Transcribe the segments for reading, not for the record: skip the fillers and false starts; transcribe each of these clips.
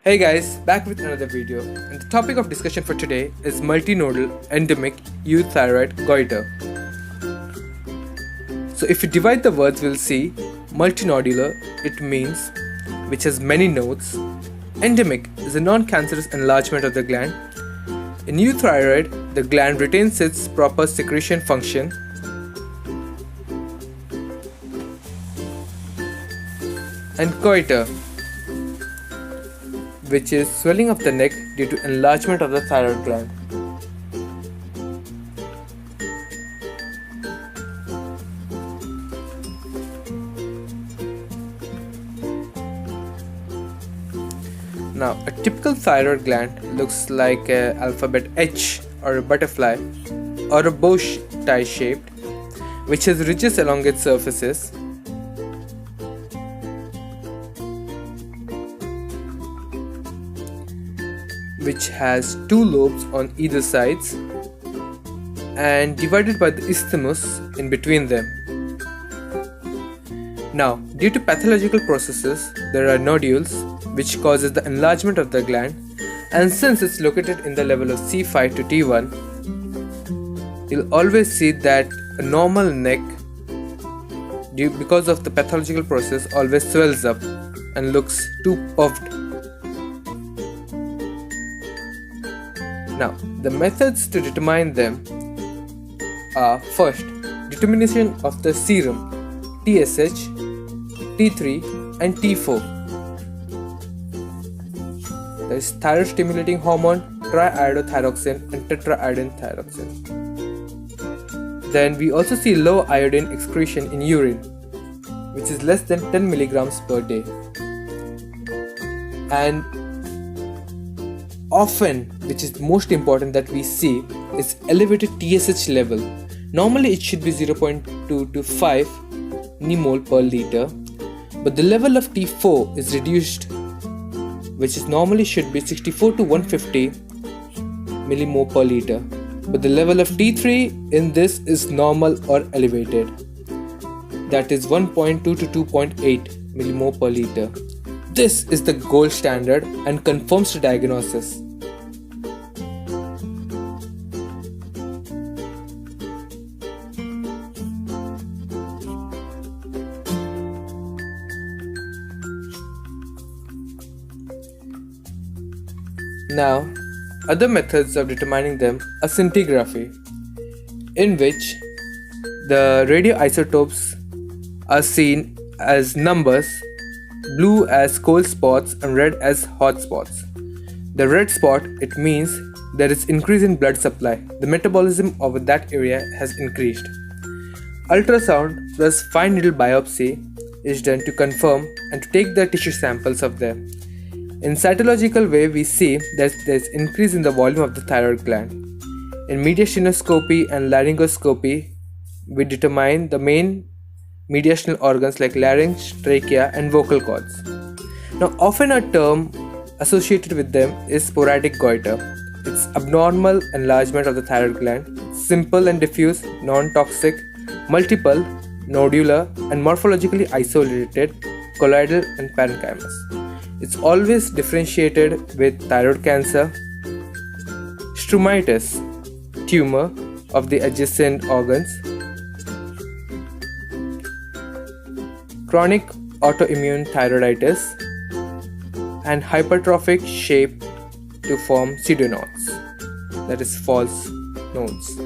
Hey guys, back with another video, and the topic of discussion for today is multinodal endemic euthyroid goiter. So if you divide the words, we'll see multinodular, it means which has many nodes. Endemic is a non-cancerous enlargement of the gland. In euthyroid, the gland retains its proper secretion function. And goiter, which is swelling of the neck due to enlargement of the thyroid gland. Now, a typical thyroid gland looks like an alphabet H or a butterfly or a bow tie shaped, which has ridges along its surfaces. Which has two lobes on either sides and divided by the isthmus in between them. Now, due to pathological processes, there are nodules which causes the enlargement of the gland, and since it's located in the level of C5 to T1, you'll always see that a normal neck, because of the pathological process, always swells up and looks too puffed. Now, the methods to determine them are: first, determination of the serum TSH, T3 and T4. There is thyroid stimulating hormone, triiodothyroxine and tetraiodothyroxine. Then we also see low iodine excretion in urine, which is less than 10 milligrams per day. And often, which is most important that we see, is elevated TSH level. Normally it should be 0.2 to 5 mmol per liter, but the level of T4 is reduced, which is normally should be 64 to 150 millimole per liter, but the level of T3 in this is normal or elevated, that is 1.2 to 2.8 millimole per liter. This is the gold standard and confirms the diagnosis. Now, other methods of determining them are scintigraphy, in which the radioisotopes are seen as numbers, blue as cold spots and red as hot spots. The red spot, it means there is increase in blood supply. The metabolism over that area has increased. Ultrasound plus fine needle biopsy is done to confirm and to take the tissue samples of them. In cytological way, we see that there is increase in the volume of the thyroid gland. In mediastinoscopy and laryngoscopy, we determine the main mediastinal organs like larynx, trachea and vocal cords. Now, often a term associated with them is sporadic goiter. It's abnormal enlargement of the thyroid gland, simple and diffuse, non-toxic, multiple, nodular and morphologically isolated, colloidal and parenchymatous. It's always differentiated with thyroid cancer, stromitis, tumor of the adjacent organs, chronic autoimmune thyroiditis, and hypertrophic shape to form pseudonodes, that is false nodes,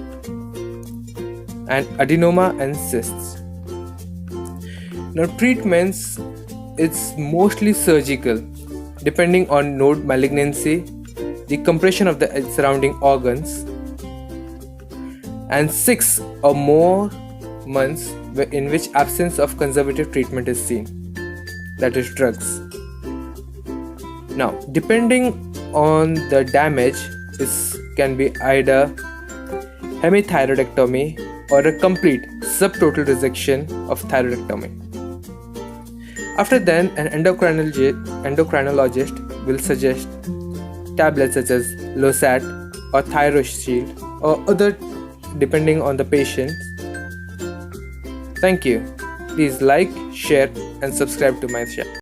and adenoma and cysts. Now, treatments, it's mostly surgical, depending on node malignancy, the compression of the surrounding organs, and 6 or more months in which absence of conservative treatment is seen, that is drugs. Now, depending on the damage, this can be either hemithyroidectomy or a complete subtotal resection of thyroidectomy. After then, an endocrinologist will suggest tablets such as Losat or ThyroShield or other, depending on the patient. Thank you. Please like, share and subscribe to my channel.